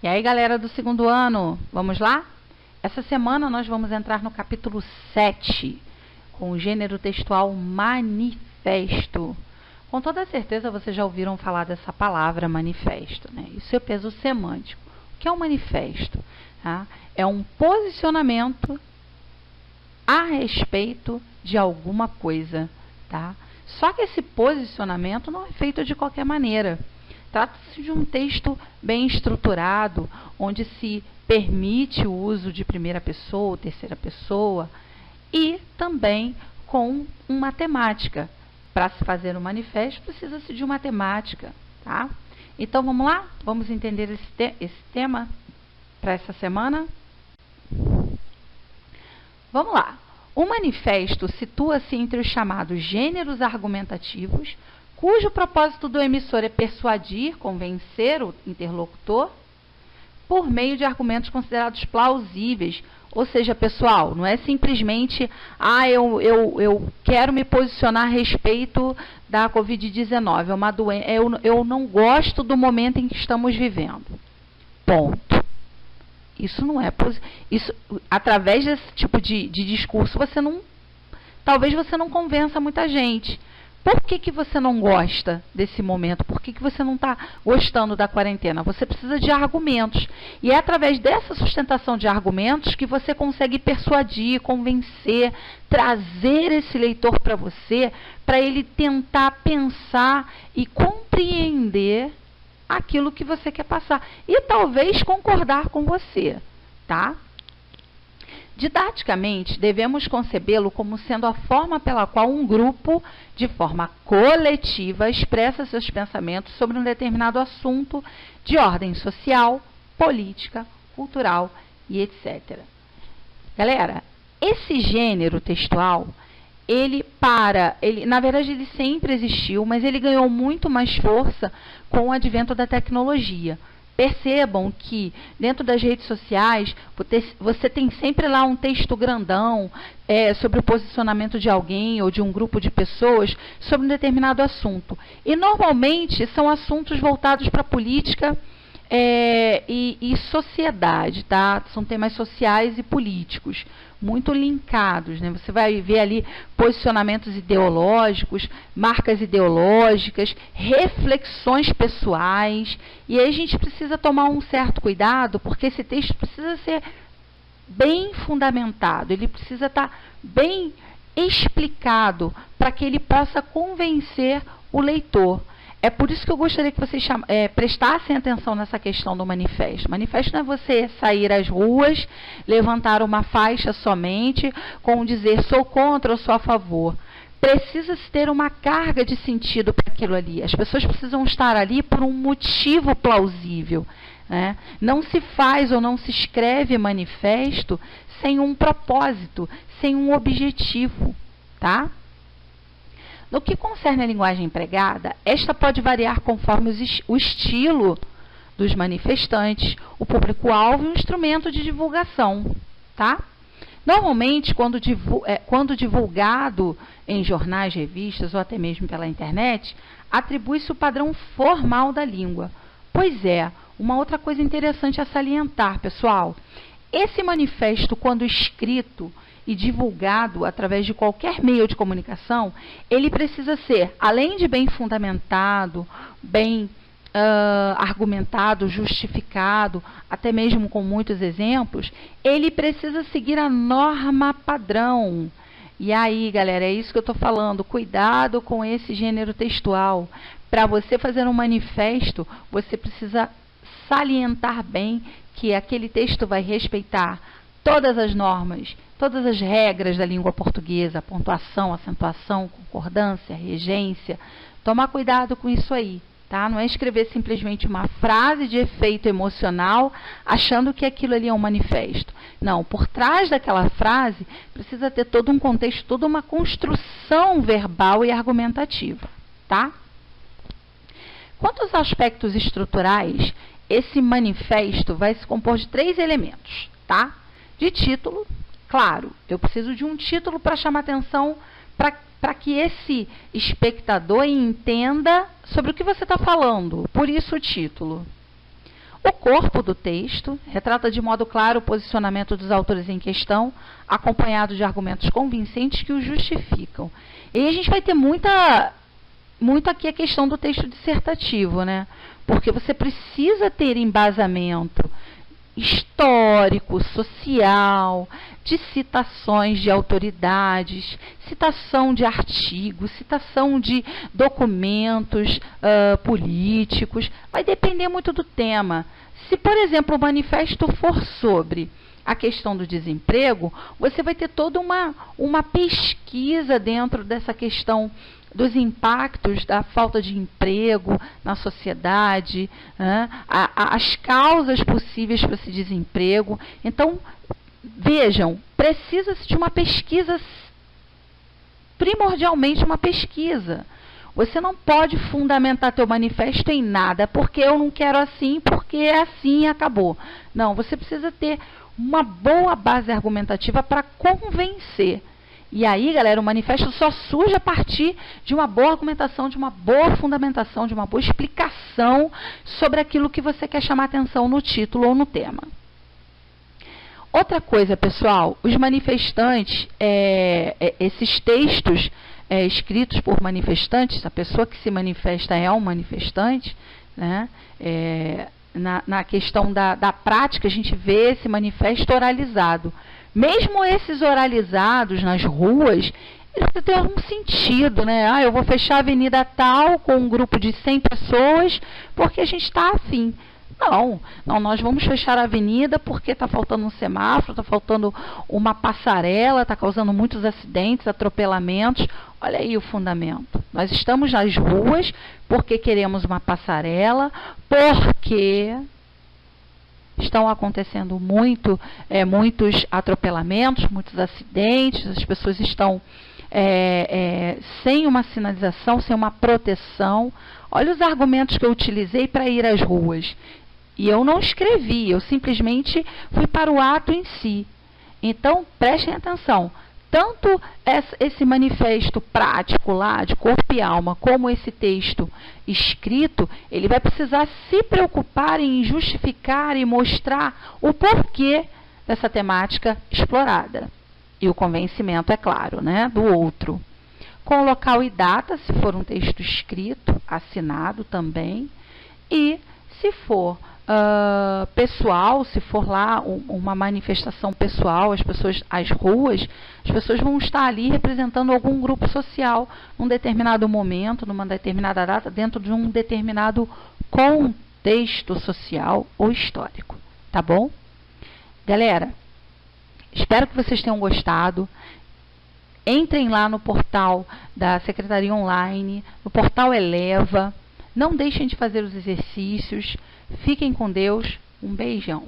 E aí, galera do segundo ano, vamos lá? Essa semana nós vamos entrar no capítulo 7, com o gênero textual manifesto. Com toda certeza vocês já ouviram falar dessa palavra manifesto, né? Isso é peso semântico. O que é um manifesto? Tá? É um posicionamento a respeito de alguma coisa, tá? Só que esse posicionamento não é feito de qualquer maneira. Trata-se de um texto bem estruturado, onde se permite o uso de primeira pessoa ou terceira pessoa e também com uma temática. Para se fazer um manifesto, precisa-se de uma temática, tá? Então, vamos lá? Vamos entender esse tema para essa semana? Vamos lá. O manifesto situa-se entre os chamados gêneros argumentativos, cujo propósito do emissor é persuadir, convencer o interlocutor por meio de argumentos considerados plausíveis. Ou seja, pessoal, não é simplesmente, eu quero me posicionar a respeito da Covid-19, é uma doença, eu não gosto do momento em que estamos vivendo. Ponto. Isso não é isso, através desse tipo de discurso, talvez você não convença muita gente. Por que você não gosta desse momento? Por que você não está gostando da quarentena? Você precisa de argumentos. E é através dessa sustentação de argumentos que você consegue persuadir, convencer, trazer esse leitor para você, para ele tentar pensar e compreender aquilo que você quer passar. E talvez concordar com você, tá? Didaticamente, devemos concebê-lo como sendo a forma pela qual um grupo, de forma coletiva, expressa seus pensamentos sobre um determinado assunto de ordem social, política, cultural e etc. Galera, esse gênero textual, na verdade, ele sempre existiu, mas ele ganhou muito mais força com o advento da tecnologia. Percebam que dentro das redes sociais você tem sempre lá um texto grandão sobre o posicionamento de alguém ou de um grupo de pessoas sobre um determinado assunto. E normalmente são assuntos voltados para a política e sociedade, tá? São temas sociais e políticos, muito linkados, né? Você vai ver ali posicionamentos ideológicos, marcas ideológicas, reflexões pessoais, e aí a gente precisa tomar um certo cuidado, porque esse texto precisa ser bem fundamentado, ele precisa estar bem explicado para que ele possa convencer o leitor. É por isso que eu gostaria que vocês prestassem atenção nessa questão do manifesto. Manifesto não é você sair às ruas, levantar uma faixa somente com dizer sou contra ou sou a favor. Precisa-se ter uma carga de sentido para aquilo ali. As pessoas precisam estar ali por um motivo plausível, né? Não se faz ou não se escreve manifesto sem um propósito, sem um objetivo, tá? No que concerne a linguagem empregada, esta pode variar conforme o estilo dos manifestantes, o público-alvo e o instrumento de divulgação, tá? Normalmente, quando divulgado em jornais, revistas ou até mesmo pela internet, atribui-se o padrão formal da língua. Pois é, uma outra coisa interessante a salientar, pessoal, esse manifesto, quando escrito e divulgado através de qualquer meio de comunicação, ele precisa ser, além de bem fundamentado, bem argumentado, justificado, até mesmo com muitos exemplos, ele precisa seguir a norma padrão. E aí, galera, é isso que eu estou falando, cuidado com esse gênero textual. Para você fazer um manifesto, você precisa salientar bem que aquele texto vai respeitar todas as normas, todas as regras da língua portuguesa, pontuação, acentuação, concordância, regência. Tomar cuidado com isso aí, tá? Não é escrever simplesmente uma frase de efeito emocional achando que aquilo ali é um manifesto. Não, por trás daquela frase precisa ter todo um contexto, toda uma construção verbal e argumentativa, tá? Quanto aos aspectos estruturais, esse manifesto vai se compor de 3 elementos, tá? De título, claro, eu preciso de um título para chamar atenção, para que esse espectador entenda sobre o que você está falando, por isso o título. O corpo do texto retrata de modo claro o posicionamento dos autores em questão, acompanhado de argumentos convincentes que o justificam. E aí a gente vai ter muito aqui a questão do texto dissertativo, né? Porque você precisa ter embasamento histórico, social, de citações de autoridades, citação de artigos, citação de documentos políticos. Vai depender muito do tema. Se, por exemplo, o manifesto for sobre a questão do desemprego, você vai ter toda uma pesquisa dentro dessa questão dos impactos da falta de emprego na sociedade, né? As causas possíveis para esse desemprego. Então, vejam, precisa-se de uma pesquisa, primordialmente uma pesquisa. Você não pode fundamentar teu manifesto em nada, porque eu não quero assim, porque é assim e acabou. Não, você precisa ter uma boa base argumentativa para convencer. E aí, galera, o manifesto só surge a partir de uma boa argumentação, de uma boa fundamentação, de uma boa explicação sobre aquilo que você quer chamar atenção no título ou no tema. Outra coisa, pessoal, os manifestantes, esses textos escritos por manifestantes, a pessoa que se manifesta é um manifestante, né? Na questão da prática, a gente vê esse manifesto oralizado. Mesmo esses oralizados nas ruas, eles têm algum sentido, né? Eu vou fechar a avenida tal com um grupo de 100 pessoas porque a gente está afim. Não, nós vamos fechar a avenida porque está faltando um semáforo, está faltando uma passarela, está causando muitos acidentes, atropelamentos. Olha aí o fundamento. Nós estamos nas ruas porque queremos uma passarela, porque estão acontecendo muitos atropelamentos, muitos acidentes, as pessoas estão sem uma sinalização, sem uma proteção. Olha os argumentos que eu utilizei para ir às ruas. E eu não escrevi, eu simplesmente fui para o ato em si. Então, prestem atenção. Tanto esse manifesto prático lá, de corpo e alma, como esse texto escrito, ele vai precisar se preocupar em justificar e mostrar o porquê dessa temática explorada. E o convencimento, é claro, né, do outro. Com local e data, se for um texto escrito, assinado também. E se for pessoal, se for lá uma manifestação pessoal, as ruas, as pessoas vão estar ali representando algum grupo social num determinado momento, numa determinada data, dentro de um determinado contexto social ou histórico. Tá bom? Galera, espero que vocês tenham gostado. Entrem lá no portal da Secretaria Online, no portal Eleva. Não deixem de fazer os exercícios. Fiquem com Deus. Um beijão.